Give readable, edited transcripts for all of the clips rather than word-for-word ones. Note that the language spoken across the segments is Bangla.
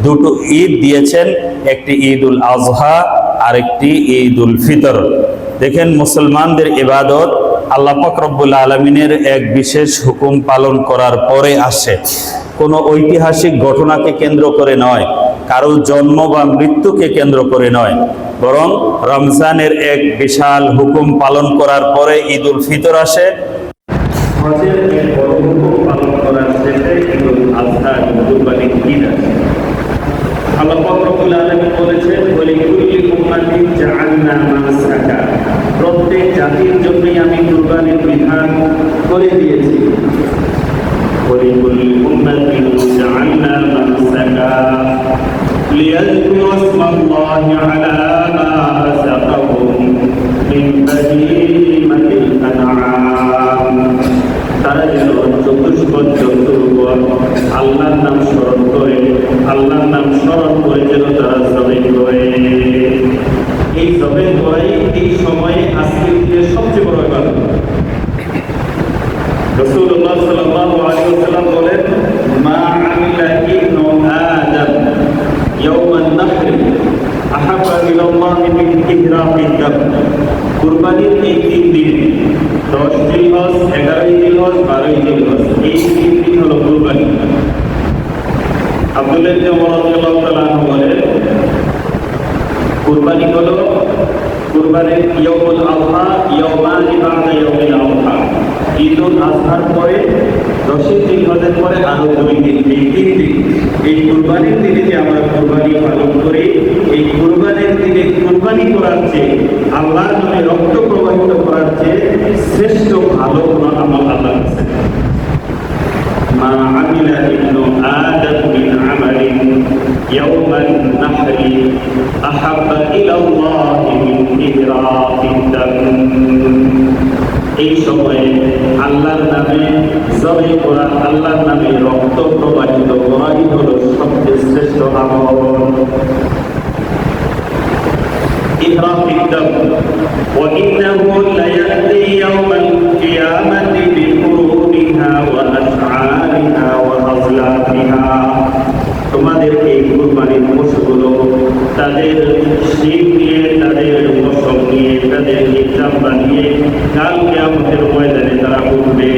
দুটো ঈদ দিয়েছেন, একটি ঈদ উল আজহা আর একটি ঈদ উল ফিতর। দেখেন মুসলমানদের ইবাদত আল্লাহ পাক রব্বুল আলামিনের এক বিশেষ হুকুম পালন করার পরে আসে, কোনো ঐতিহাসিক ঘটনাকে কেন্দ্র করে নয়, কারো জন্ম বা মৃত্যুকে কেন্দ্র করে নয়, বরং রমজানের এক বিশাল হুকুম পালন করার পরে ঈদ উল ফিতর আসে। হজের এক বড় হুকুম পালন করার শেষে ঈদ উল আজহা কুরবানির ঈদ আসে। আল্লাহ পাক রব্বুল আলামিন বলেছেন, ওয়ালিকুল্লি উম্মাতিন জাআলনা মানসাকা, প্রত্যেক জাতির জন্যই আমি কুরবানির বিধান করে দিয়েছি। ওয়ালিকুল্লি উম্মাতিন জাআলনা মানসাকা লিয়াযকুরু ইসমাল্লাহি আলা মা রাযাকাহুম মিন বাহিমাতিল আনআম, তারা যেন চতুষ্পদ জন্তুর উপর আল্লাহর নাম স্মরণ করে, আল্লাহর নাম স্মরণ করে যেন তারা জবাই করে। এই জবাই করাই এই সময়ে আজকের দিনের সবচেয়ে বড় ইবাদত। রাসূলুল্লাহ সাল্লাল্লাহু আলাইহি ওয়াসাল্লাম বলেন, মা আমিলা ইবনু আদম ইয়াওমান নাহর আহাব্বা ইলাল্লাহি মিন ইহরাকিদ দাম। কুরবানির এই 3 দিন, 10 জিলহজ, 11 জিলহজ, 12 জিলহজ, এই 3 দিন হলো কুরবানি। আব্দুল্লাহ ইবনে ওমর রাদিয়াল্লাহু তাআলা আনহু বলেন, কুরবানি হলো কুরবানির ইয়াউমুল আযহা ইয়াউমানি বা'দা ইয়াউমিল আযহা, ঈদুল আযহার পরে 10 জিলহজের পরে আরো 2 দিন, এই 3 দিন। এই কুরবানির দিনে যে আমরা কুরবানি পালন করি, এই কুরবানির দিনে কুরবানি করার চেয়ে, আল্লাহর নামে রক্ত প্রবাহিত করার চেয়ে শ্রেষ্ঠ ভালো কোনো আমল আল্লাহর কাছে। মা আমিলা ইবনু আদম মিন আমালিন ইয়াওমান নাহরি আহাব্বা ইলাল্লাহি মিন ইহরাকিদ দাম। এই সময়ে আল্লাহর নামে জবাই করা, আল্লাহর নামে রক্ত প্রবাহিত করাই হলো সবচেয়ে শ্রেষ্ঠ আমল। ইহরাকিদ দাম ওয়া ইন্নাহু লায়াতি ইয়াওমাল কিয়ামাতি বিকুরুনিহা ওয়া আশআরিহা ওয়া আযলাফিহা। তোমাদের এই কুরবানির পশুগুলো তাদের শিং নিয়ে, তাদের পশম নিয়ে, তাদের ইহরাম বানিয়ে কাল কিয়ামতের ময়দানে তারা উঠবে।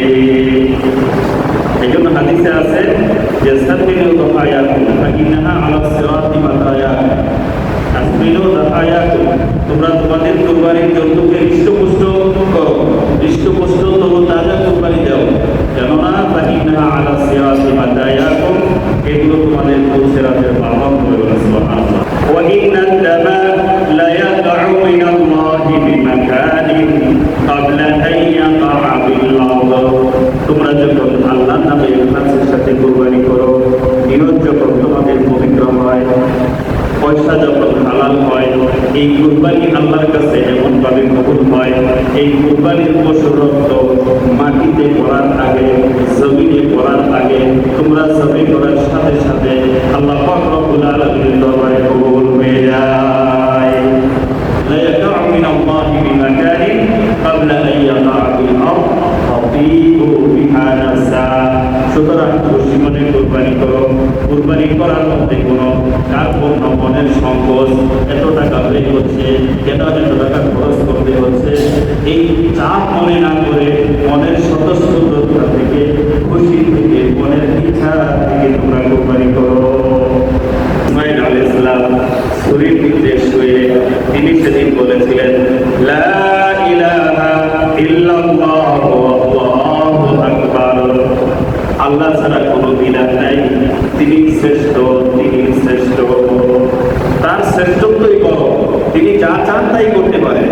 এইজন্য হাদিসে আছে যে সাবিলু দাহায়াকুম ফাইন্নাহা আলা সিরাতি মাতায়া, সাবিলু দাহায়াকুম, তোমরা তোমাদের কুরবানির জন্তুকে হৃষ্টপুষ্ট করো, হৃষ্টপুষ্ট তরু তাজা কুরবানি দাও, কেননা ফাইন্নাহা আলা সিরাতি মাতায়াকুম, এগুলো তোমাদের সিরাতের বাহন হয়ে গেল। সুবহানাল্লাহ। ওয়া ইন্নাদ দামা লা ইয়াকাউ মিনাল্লাহি বিমাকানিন ক্বাবলা আন ইয়াকা বিল আরদ। তোমরা যখন আল্লাহর নামে ইখলাসের সাথে কুরবানি করো, নিয়ত যখন তোমাদের পবিত্র হয়, পয়সা যখন হালাল হয়, এই কুরবানি আল্লাহর কাছে এমন ভাবে কবুল হয়, এই কুরবানির পশুর রক্ত মাটিতে পড়ার আগে, জমিনে পড়ার আগে, তোমরা জবাই করার সাথে সাথে আল্লাহ পাক রব্বুল আলামিনের দরবারে কবুল হয়ে যায়। লা ইয়াকাউ মিনাল্লাহি বিমাকানিন ক্বাবলা আন ইয়াকা বিল আরদ ফাতিবু বিহা নাফসা। সুতরাং খুশি মনে কুরবানি করো। কুরবানি করার মধ্যে কোনো কার্পণ্য, মনের সংকোচ, এত টাকা ব্যয় হচ্ছে, কেন এত টাকা খরচ করতে হচ্ছে, এই চাপ মনে না করে মনের স্বতঃস্ফূর্ততা থেকে, খুশি থেকে, মনের ইচ্ছা থেকে তোমরা কুরবানি করো। ইসমাঈল আলাইহিস সালাম শরীর নির্দেশ হয়ে তিনি সেদিন বলেছিলেন, লা ইলাহা ইল্লাল্লাহু আল্লাহু আকবার, আল্লাহ ছাড়া কোনো ইলাহ নাই, তিনি শ্রেষ্ঠ, তিনি শ্রেষ্ঠ। তার শ্রেষ্ঠত্বই বড়, তিনি যা চান তাই করতে পারেন।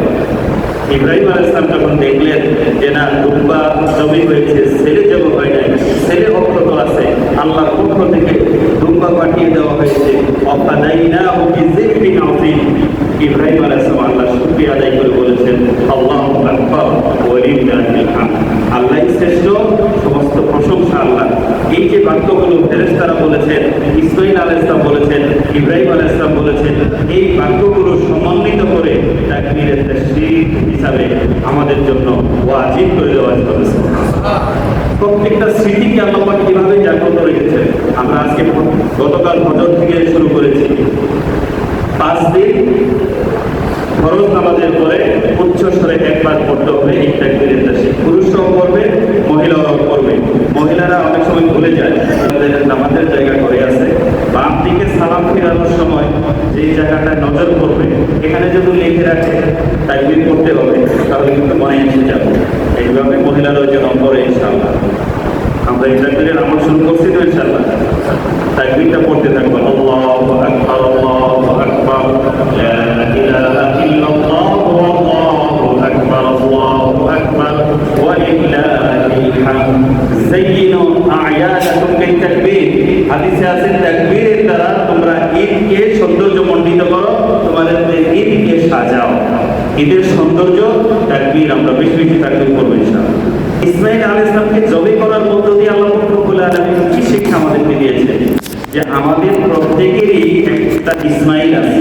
ইব্রাহিম আলাইহিস সালাম যখন দেখলেন যে না, দুম্বা জমি হয়েছে, ছেলে জমি হয় নাই, ছেলে অক্ষত আছে, আল্লাহর পক্ষ থেকে দুম্বা পাঠিয়ে দেওয়া হয়েছে। অফাদাইনাহু বিযিকরিন আযীম। ইব্রাহিম আলাইহিস সালাম আল্লাহর শুকরিয়া আদায় করে বলেছেন, আল্লাহু আকবার ওয়া লিল্লাহিল হামদ। আল্লাহই শ্রেষ্ঠ, সমস্ত প্রশংসা আল্লাহ। এই যে বাক্যগুলো ফেরেশতারা বলেছেন, ইসমাঈল আলাইহিস সালাম বলেছেন, ইব্রাহিম আলাইহিস সালাম বলেছেন, এই বাক্যগুলো সমন্বিত করে তাকবীরে তাশরীফ হিসাবে আমাদের জন্য ওয়াজিব করে দেওয়া হয়েছে। প্রত্যেকটা স্মৃতিকে আল্লাহ পাক কিভাবে জাগ্রত রেখেছেন। এসেছেন। আমরা আজকে গতকাল ফজর থেকে শুরু করেছি। 5 দিন ফরজ নামাজের পরে উচ্চ স্বরে একবার পড়তে হবে এই তাকবীরের তাসবিহ। পুরুষরাও করবে, মহিলারাও করবে। মহিলারা অনেক সময় ভুলে যায়, তাদের নামাজের জায়গা করে আছে, বাম দিকে সালাম ফেরানোর সময় যেই জায়গাটা নজর করবে এখানে যদি লিখে রাখে তাকবীর করতে হবে, তাহলে কিন্তু মনে এসে যাবে। এইভাবে মহিলারাও যেন করে ইনশাআল্লাহ। আমরা এই তাকবীরের আমল শুরু করছি তো ইনশাআল্লাহ। তাকবীরটা পড়তে থাকবো, আল্লাহু আকবার, আল্লাহু আকবার, লা ইলাহা ইল্লাল্লাহু, আল্লাহু আকবার, আল্লাহু আকবার, ওয়া লিল্লাহিল হামদ। যায়িনু আ'য়াদাকুম বিত-তাকবীর। হাদিসে আছে তাকবীরের দ্বারা তোমরা ঈদকে সৌন্দর্যমণ্ডিত করো, তোমাদের ঈদকে সাজাও। ঈদের সৌন্দর্য তাকবীর, আমরা বেশি বেশি তাকবীর করবো ইনশাআল্লাহ। ইসমাঈল আলাইহিস সালামকে জবাই করার মধ্য দিয়ে আল্লাহ রাব্বুল আলামিন কি শিক্ষা আমাদেরকে দিয়েছে? যে আমাদের প্রত্যেকেরই একটা ইসমাঈল আছে।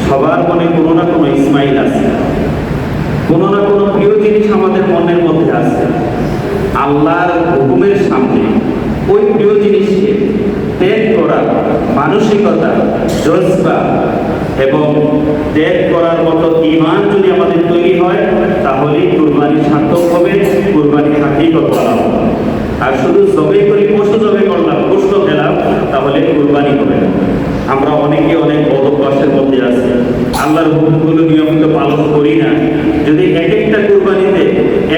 সবার মনে কোনো না কোনো ইসমাঈল আছে, কোনো না কোনো প্রিয় জিনিস আমাদের মনের মধ্যে আছে। আল্লাহর হুকুমের সামনে ওই প্রিয় জিনিসকে ত্যাগ করার মানসিকতা, জজবা এবং ত্যাগ করার মতো ঈমান যদি আমাদের তৈরি হয়, তাহলে কুরবানি সার্থক হবে, কুরবানি হাকিকত বলা হবে। আর শুধু জবাই করে পশু জবাই করলাম, গোশত খেলাম, তাহলে কুরবানি হবে না। আমরা অনেকে অনেক বদ অভ্যাসের মধ্যে আছি, আল্লাহর হুকুমগুলো নিয়মিত পালন করি না। যদি এক একটা কুরবানিতে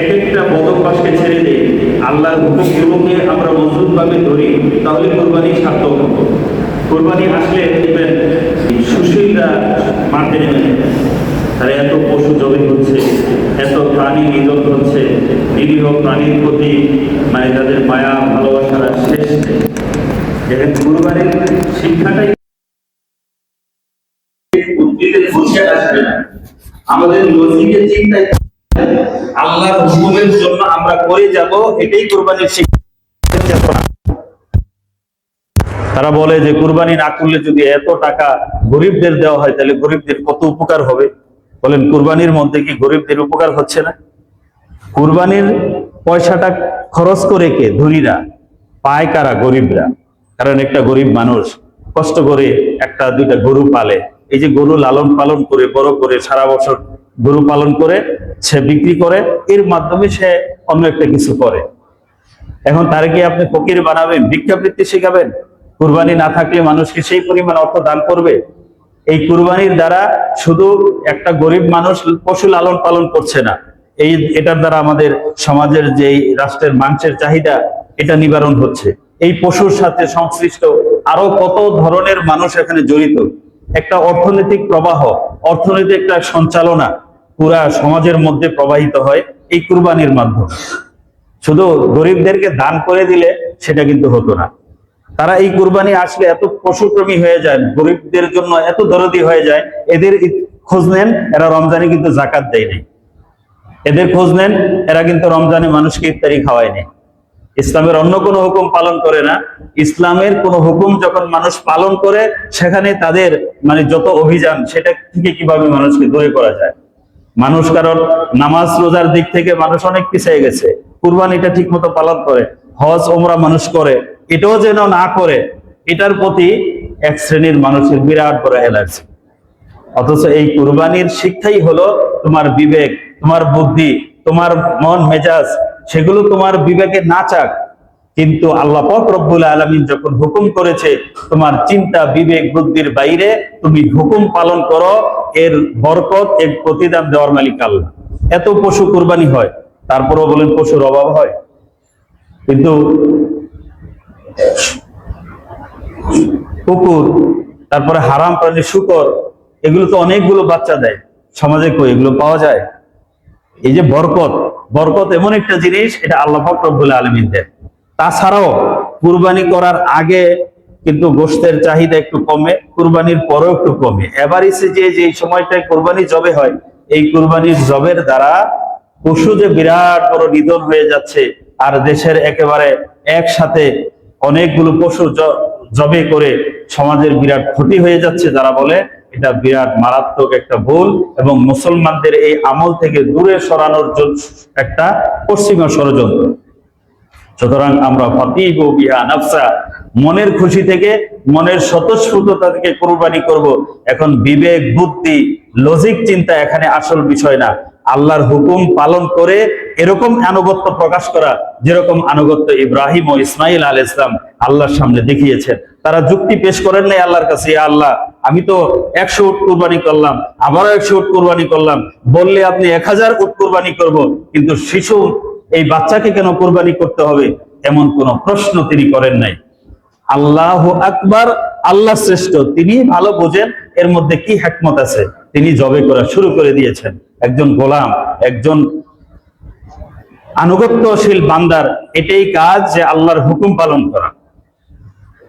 এক একটা বদ অভ্যাসকে ছেড়ে দেই, আল্লাহর হুকুমগুলোকে আমরা মজবুতভাবে ধরি, তাহলে কুরবানি সার্থক হবে। কুরবানি আসলে দেখবেন সুশীলরা মাঠে নেমে তারা এত পশু জবাই হচ্ছে, এত প্রাণী নিধন হচ্ছে, নিরীহ প্রাণীর প্রতি মানে তাদের মায়া ভালোবাসার শেষ নেই। দেখেন কুরবানির শিক্ষাটাই আসবে না, আমাদের লজিকের চিন্তায় আল্লাহর হুকুমের জন্য আমরা করে যাব, এটাই কুরবানির শিক্ষা। তারা বলে যে কুরবানি না করলে যদি এত টাকা গরিবদের দেওয়া হয়, তাহলে গরিবদের কত উপকার হবে। বলেন কুরবানির মধ্যে কি গরিবদের উপকার হচ্ছে না? কুরবানির পয়সাটা খরচ করে কে? ধনীরা। পায় কারা? গরিবরা। কারণ একটা গরিব মানুষ কষ্ট করে একটা দুইটা গরু পালে, এই যে গরু লালন পালন করে বড় করে সারা বছর গরু পালন করে সে বিক্রি করে, এর মাধ্যমে সে অন্য একটা কিছু করে। এখন তারে কি আপনি ফকির বানাবেন, ভিক্ষাবৃত্তি শেখাবেন? কুরবানি না থাকলে মানুষ কি সেই পরিমাণ অর্থ দান করবে? এই কুরবানির দ্বারা শুধু একটা গরিব মানুষ পশু লালন পালন করছে না, এটার দ্বারা আমাদের সমাজের যে রাষ্ট্রের মাংসের চাহিদা, এটা নিবারণ হচ্ছে। এই পশুর সাথে সংশ্লিষ্ট আরো কত ধরনের মানুষ এখানে জড়িত। একটা অর্থনৈতিক প্রবাহ, অর্থনৈতিক একটা সঞ্চালনা পুরা সমাজের মধ্যে প্রবাহিত হয় এই কুরবানির মাধ্যমে। শুধু গরিবদেরকে দান করে দিলে সেটা কিন্তু হতো না। তারা এই কুরবানি আসলে এত পশুপ্রেমী হয়ে যায়, গরিবদের জন্য এত দরদি হয়ে যায়, এদের খোঁজ নেন, এরা রমজানে কিন্তু জাকাত দেয় নাই। এদের খোঁজ নেন, এরা কিন্তু রমজানে মানুষকে ইফতারি খাওয়ায় নেই। ইসলামের অন্য কোনো হুকুম পালন করে না। ইসলামের কোনো হুকুম যখন মানুষ পালন করে, সেখানে তাদের মানে যত অভিযান, সেটা থেকে কিভাবে মানুষকে দূরে করা যায়। মানুষ কারণ নামাজ রোজার দিক থেকে মানুষ অনেক পিছিয়ে গেছে, কুরবানিটা ঠিক মতো পালন করে, হজ ওমরা মানুষ করে, এটাও যেন না করে, এটার প্রতি এক শ্রেণীর মানুষের বিরাট বড় অ্যালার্জি। অথচ এই কুরবানির শিক্ষাই হলো তোমার বিবেক, তোমার বুদ্ধি, তোমার মন মেজাজ, সেগুলো তোমার বিবেকে না চাক, কিন্তু আল্লাহ পাক রব্বুল আলামিন যখন হুকুম করেছে তোমার চিন্তা বিবেক বুদ্ধির বাইরে তুমি হুকুম পালন করো, এর বরকত, এর প্রতিদান দেওয়ার মালিক আল্লাহ। এত পশু কুরবানি হয়, তারপরেও বলেন পশুর অভাব হয়? কিন্তু কুকুর, তারপরে হারাম প্রাণী শূকর, এগুলো তো অনেকগুলো বাচ্চা দেয়, সমাজে কই এগুলো পাওয়া যায়? এই যে বরকত, বরকত এমন একটা জিনিস, এটা আল্লাহ পাক রব্বুল আলামিন দেন। তাছাড়াও কুরবানি করার আগে কিন্তু গোশতের চাহিদা একটু কমে, কুরবানির পরেও একটু কমে। এভারেজে যে সময়টায় কুরবানি জবে হয়, এই কুরবানির জবের দ্বারা পশু যে বিরাট বড় নিধন হয়ে যাচ্ছে, আর দেশের একেবারে একসাথে অনেকগুলো পশু জবে করে সমাজের বিরাট ক্ষতি হয়ে যাচ্ছে, যারা বলে এটা বিরাট মারাত্মক একটা ভুল, এবং মুসলমানদের এই আমল থেকে দূরে সরানোর একটা পশ্চিমা ষড়যন্ত্র। সুতরাং আমরা ফাতিহু বিহা নাফসা, মনের খুশি থেকে, মনের স্বতঃস্ফূর্ততা থেকে কুরবানি করব। এখন বিবেক, বুদ্ধি, লজিক চিন্তা এখানে আসল বিষয় না। আল্লাহর হুকুম পালন করে এরকম আনুগত্য প্রকাশ করা, যেরকম আনুগত্য ইব্রাহিম ও ইসমাইল আলাইহিস সালাম আল্লাহর সামনে দেখিয়েছেন। তারা যুক্তি পেশ করেন নাই আল্লাহর কাছে, ইয়া আল্লাহ, আমি তো 100 উট কুরবানি করলাম, আবারও 100 উট কুরবানি করলাম, বললে আপনি 1000 উট কুরবানি করব, কিন্তু শিশু এই বাচ্চাকে কেন কুরবানি করতে হবে, এমন কোন প্রশ্ন তিনি করেন নাই। আল্লাহু আকবার, আল্লাহ শ্রেষ্ঠ, তিনি ভালো বোঝেন এর মধ্যে কি হিকমত আছে। তিনি জবে করা শুরু করে দিয়েছেন। একজন গোলাম, একজন আনুগত্যশীল বান্দার এটাই কাজ, যে আল্লাহর হুকুম পালন করা।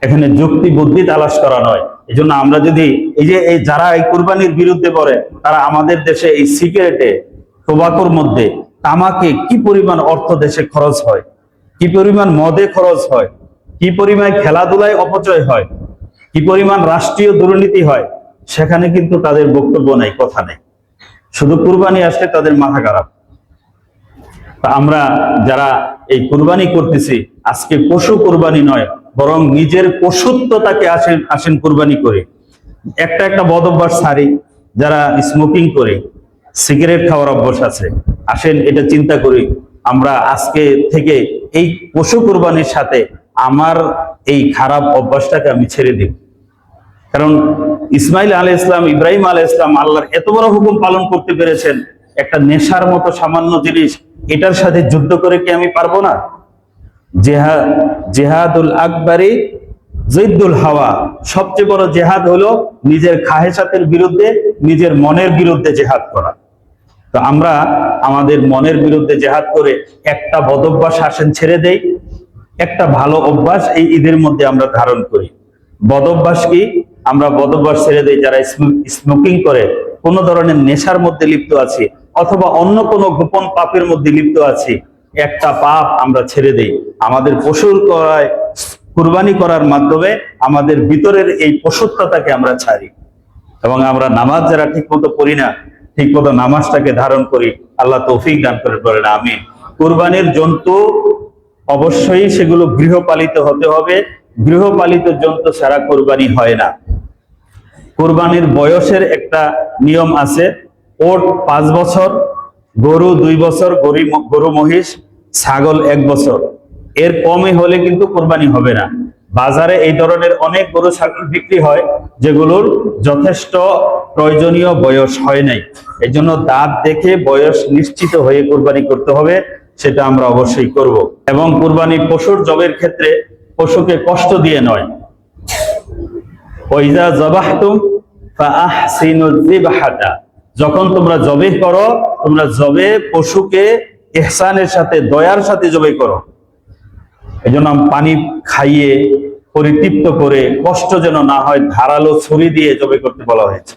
এখানে যুক্তি বুদ্ধি তালাশ করা নয়। এই জন্য আমরা যদি এই যারা এই কুরবানির বিরুদ্ধে পড়ে, তারা আমাদের দেশে এই সিগারেটে, টোবাকোর মধ্যে, তামাকে কি পরিমাণ অর্থ দেশে খরচ হয়, কি পরিমাণ মদে খরচ হয়, কি পরিমাণ খেলাধুলায় অপচয় হয়, কি পরিমাণ রাষ্ট্রীয় দুর্নীতি হয়, সেখানে কিন্তু তাদের বক্তব্য নাই, কথা নেই। শুধু কুরবানি আসলে তাদের মাথা খারাপ। আমরা যারা এই কুরবানি করতেছি, আজকে পশু কুরবানি নয়, বরং নিজের পশুত্বটাকে আসেন কুরবানি করে। একটা বদ অভ্যাস ছাড়ি। যারা স্মোকিং করে, সিগারেট খাওয়ার অভ্যাস আছে, আসেন এটা চিন্তা করি, আমরা আজকে থেকে এই পশু কুরবানির সাথে আমার এই খারাপ অভ্যাসটাকে আমি ছেড়ে দিই। কারণ ইসমাইল আলাইহিস সালাম, ইব্রাহিম আলাইহিস সালাম আল্লাহর এত বড় হুকুম পালন করতে পেরেছেন, একটা নেশার মতো সামান্য জিনিস, এটার সাথে যুদ্ধ করে কি আমি পারবো না? জেহাদুল আকবরি জিদ্দুল হাওয়া, সবচেয়ে বড় জেহাদ হলো নিজের খাহেসাতের বিরুদ্ধে, নিজের মনের বিরুদ্ধে জেহাদ করা। তো আমরা আমাদের মনের বিরুদ্ধে জেহাদ করে একটা বদ অভ্যাস আসেন ছেড়ে দেই, একটা ভালো অভ্যাস এই ঈদের মধ্যে আমরা ধারণ করি। বদ অভ্যাস কি? আমরা বদ অভ্যাস ছেড়ে দেই। যারা স্মোকিং করে, কোন ধরনের নেশার মধ্যে লিপ্ত আছি, অথবা অন্য কোনো গোপন পাপের মধ্যে লিপ্ত আছি, একটা পাপ আমরা ছেড়ে দেই। আমাদের পশুর কুরবানি করার মাধ্যমে আমাদের ভিতরের এই পশুত্বটাকে আমরা ছাড়ি। এবং আমরা নামাজ যারা ঠিক মতো পড়ি না, ঠিক মতো নামাজটাকে ধারণ করি। আল্লাহ তৌফিক দান করে বলেন আমিন। কুরবানির জন্তু অবশ্যই সেগুলো গৃহপালিত হতে হবে। গৃহপালিত জন্তু ছাড়া কুরবানি হয় না। কুরবানির বয়সের একটা নিয়ম আছে। ওট 5 বছর, গরু 2 বছর, গরু মহিষ, ছাগল 1 বছর, এর কমে হলে কিন্তু কুরবানি হবে না। বাজারে এই ধরনের অনেক গরু ছাগল বিক্রি হয় যেগুলোর যথেষ্ট প্রয়োজনীয় বয়স হয় নাই। এই জন্য দাঁত দেখে বয়স নিশ্চিত হয়ে কুরবানি করতে হবে, সেটা আমরা অবশ্যই করব। এবং কুরবানি পশুর জবের ক্ষেত্রে পশুকে কষ্ট দিয়ে নয়। ওয়াইজা যাবাহতুম ফাআহসিনুয যিবহাতা, যখন তোমরা জবে করো, তোমরা জবে পশুকে ইহসানের সাথে, দয়ার সাথে জবে করো। এই জন্য পানি খাইয়ে পরিতৃপ্ত করে, কষ্ট যেন না হয়, ধারালো ছুরি দিয়ে জবে করতে বলা হয়েছে।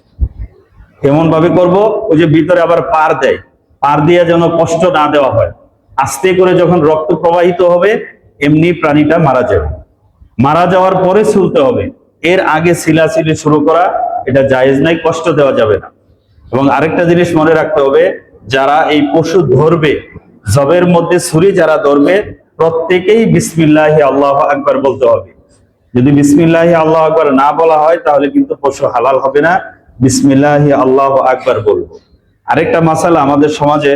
কেমন ভাবে করব? ওই যে ভিতরে আবার পার দেয়, পার দিয়ে যেন কষ্ট না দেওয়া হয়। আস্তে করে যখন রক্ত প্রবাহিত হবে, এমনি প্রাণীটা মারা যাবে। মারা যাওয়ার পরে ছুলতে হবে। এর আগে ছিলাছিলি শুরু করা এটা জায়েজ নাই, কষ্ট দেওয়া যাবে না। এবং আরেকটা জিনিস মনে রাখতে হবে, যারা এই পশু ধরবে, জবের মধ্যে ছুরি যারা ধরবে, প্রত্যেকেই বিসমিল্লাহি আল্লাহু আকবার বলতে হবে। যদি বিসমিল্লাহি আল্লাহু আকবার না বলা হয়, তাহলে কিন্তু পশু হালাল হবে না। বিসমিল্লাহি আল্লাহু আকবার বলবো। আরেকটা মাসালা আমাদের সমাজে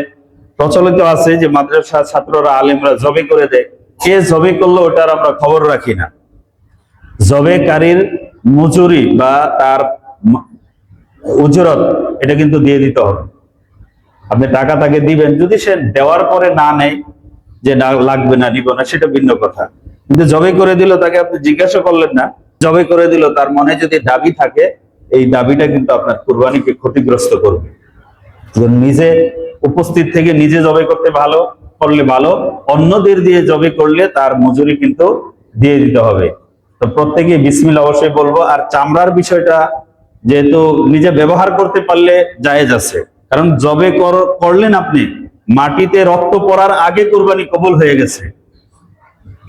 প্রচলিত আছে, যে মাদ্রাসা ছাত্ররা, আলেমরা জবে করে দেয়। কে জবে করলো ওটার আমরা খবর রাখি না। জবেকারীর মজুরি বা তার উজরত এটা কিন্তু দিয়ে দিতে হবে। আপনি টাকা তাকে দিবেন, যদি সে দেওয়ার পরে না নেয়, যে না লাগবে না, নিব না, সেটা ভিন্ন কথা। কিন্তু জবে করে দিল, তাকে আপনি জিজ্ঞাসা করলেন না, জবে করে দিল, তার মনে যদি দাবি থাকে, এই দাবিটা কিন্তু আপনার কুরবানিকে ক্ষতিগ্রস্ত করবে। নিজে উপস্থিত থেকে নিজে জবে করতে করলে ভালো, অন্যদের দিয়ে জবে করলে তার মজুরি কিন্তু দিয়ে দিতে হবে। তো প্রত্যেকে বিসমিল্লাহ অবশ্যই বলবো। আর চামড়ার বিষয়টা যেহেতু নিজে ব্যবহার করতে পারলে জায়েজ আছে, কারণ জবে করলেন আপনি, মাটিতে রক্ত পড়ার আগে কুরবানি কবুল হয়ে গেছে।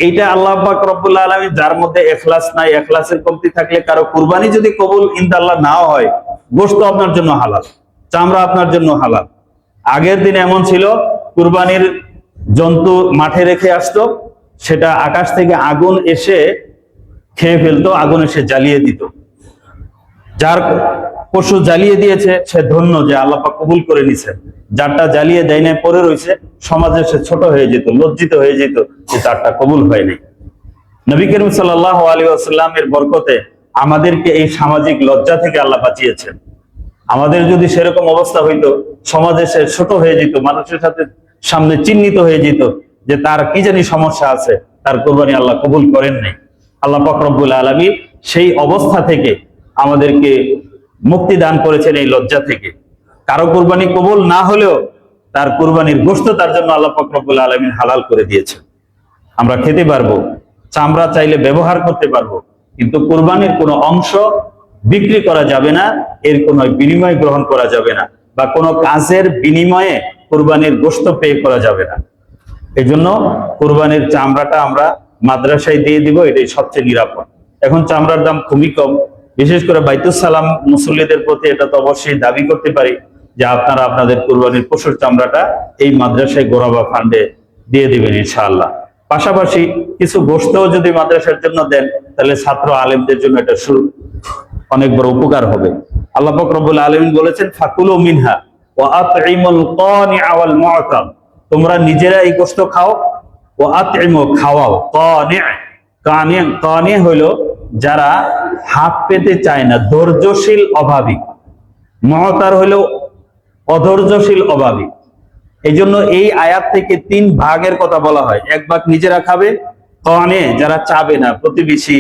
এইটা আল্লাহ পাক রব্বুল আলামিন, যার মধ্যে ইখলাস নাই, ইখলাসের কমতি থাকলে কারো কুরবানি যদি কবুল ইনশাআল্লাহ নাও হয়, গোশত আপনার জন্য হালাল, চামড়া আপনার জন্য হালাল। আগের দিন এমন ছিল, কুরবানির জন্তু মাঠে রেখে আসতো, সেটা আকাশ থেকে আগুন এসে খেয়ে ফেলতো, আগুন এসে জ্বালিয়ে দিত। যার পশু জ্বালিয়ে দিয়েছে সে ধন্য যে আল্লাহ পাক কবুল করে নিছেন। যারটা জ্বালিয়ে দেয় নাই পড়ে রয়েছে, সমাজে সে ছোট হয়ে যেত, লজ্জিত হয়ে যেত যে তারটা কবুল হয়নি। নবী করিম সাল্লাল্লাহু আলাইহি ওয়াসাল্লামের বরকতে আমাদেরকে এই সামাজিক লজ্জা থেকে আল্লাহ বাঁচিয়েছেন। আমাদের যদি সেরকম অবস্থা হইতো, সমাজে সে ছোট হয়ে যেত, মানুষের সাথে সামনে চিহ্নিত হয়ে যেত যে তার কি জানি সমস্যা আছে, তার কুরবানি আল্লাহ কবুল করেন নাই। আল্লাহ পাক রব্বুল আলামিন সেই অবস্থা থেকে আমাদেরকে মুক্তি দান করেছেন, এই লজ্জা থেকে। কারো কুরবানি কবুল না হলেও তার কুরবানির গোশত তার জন্য আল্লাহ পাক রব্বুল আলামিন হালাল করে দিয়েছেন। আমরা খেতে পারবো, চামড়া চাইলে ব্যবহার করতে পারবো, কিন্তু কুরবানির কোনো অংশ বিক্রি করা যাবে না, এর কোনো বিনিময় গ্রহণ করা যাবে না, বা কোনো কাজের বিনিময়ে কুরবানির গোশত পে করা যাবে না। এই জন্য কুরবানির চামড়াটা আমরা মাদ্রাসায় দিয়ে দিব, এটাই সবচেয়ে নিরাপদ। এখন চামড়ার দাম খুবই কম, বিশেষ করে বাইতুস সালাম মুসল্লিদের প্রতি এটা তো অবশ্যই দাবি করতে পারি যে আপনারা আপনাদের কুরবানির পশুর চামড়াটা এই মাদ্রাসায় গোরাবা ফান্ডে দিয়ে দিবেন ইনশাআল্লাহ। পাশাপাশি কিছু গোশতও যদি মাদ্রাসার জন্য দেন, তাহলে ছাত্র আলেমদের জন্য এটা অনেক বড় উপকার হবে। আল্লাহ পাক রব্বুল আলামিন বলেছেন, ফাকুলু মিনহা ওয়া আতঈমুল কানিআ ওয়াল মুআতাম, তোমরা নিজেরা এই গোশত খাও, ওয়া আতঈমু খাওয়াও, কানি হলো যারা হাত পেতে চায় না, ধৈর্যশীল অভাবী, মুআতার হলো অধৈর্যশীল অভাবী। এই জন্য এই আয়াত থেকে 3 ভাগের কথা বলা হয়। এক ভাগ নিজেরা খাবে, কানে যারা চাবে না, প্রতিবেশী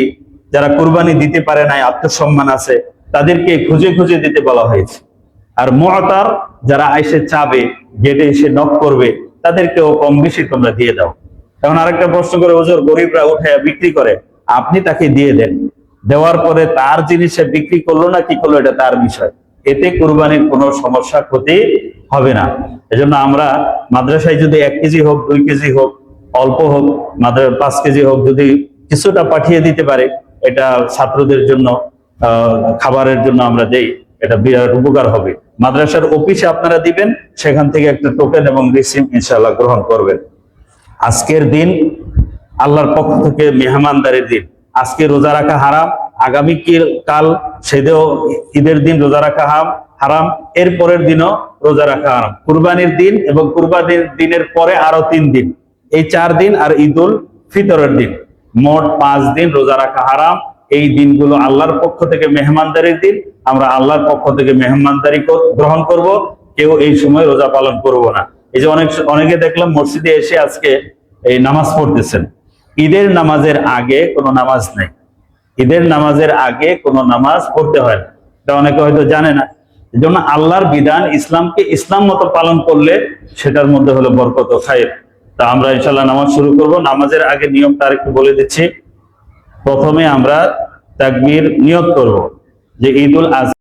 যারা কুরবানি দিতে পারে না, আত্মসম্মান আছে, তাদেরকে খুঁজে খুঁজে দিতে বলা হয়েছে। আর মুআতার যারা এসে চাবে, গেটে এসে নক করবে, তাদেরকেও কম বেশি তোমরা দিয়ে দাও। এখন আরেকটা প্রশ্ন করে, হুজুর গরিবরা উঠে বিক্রি করে, আপনি তাকে দিয়ে দেন, দেওয়ার পরে তার জিনিসে বিক্রি করলো না কি করলো এটা তার বিষয়, এতে কুরবানির কোনো সমস্যা ক্ষতি হবে না। এজন্য আমরা মাদ্রাসায় যদি 1 কেজি হোক, 2 কেজি হোক, অল্প হোক, 5 কেজি হোক, যদি কিছুটা পাঠিয়ে দিতে পারে, এটা ছাত্রদের জন্য খাবারের জন্য আমরা দেই, এটা বিরাট উপকার হবে। মাদ্রাসার অফিসে আপনারা দিবেন, সেখান থেকে একটা টোকেন এবং রিসিপ্ট ইনশাআল্লাহ গ্রহণ করবেন। আজকের দিন আল্লাহর পক্ষ থেকে মেহমানদারির দিন। আজকে রোজা রাখা হারাম, আগামী কাল সেদেও ঈদের দিন রোজা রাখা হারাম, এর পরের দিনও রোজা রাখা হারাম। কুরবানির দিন এবং কুরবানির দিনের পরে আরো 3 দিন, এই 4 দিন আর ঈদুল ফিতরের দিন, মোট 5 দিন রোজা রাখা হারাম। এই দিনগুলো আল্লাহর পক্ষ থেকে মেহমানদারির দিন, আমরা আল্লাহর পক্ষ থেকে মেহমানদারি গ্রহণ করব, কেউ এই সময় রোজা পালন করব না। এই যে অনেকে দেখলাম মসজিদে এসে আজকে এই নামাজ পড়তেছেন। ঈদের নামাজের আগে কোনো নামাজ নেই, ঈদের নামাজের আগে কোনো নামাজ পড়তে হয় না, এটা অনেকে হয়তো জানে না। এই জন্য আল্লাহর বিধান, ইসলামকে ইসলাম মতো পালন করলে সেটার মধ্যে হলো বরকত ও খায়ের। তা আমরা ইনশাআল্লাহ নামাজ শুরু করব। নামাজের আগে নিয়মটা আরেকটু বলে দিচ্ছি। প্রথমে আমরা তাকবীর নিয়ত করব যে ঈদুল আজহা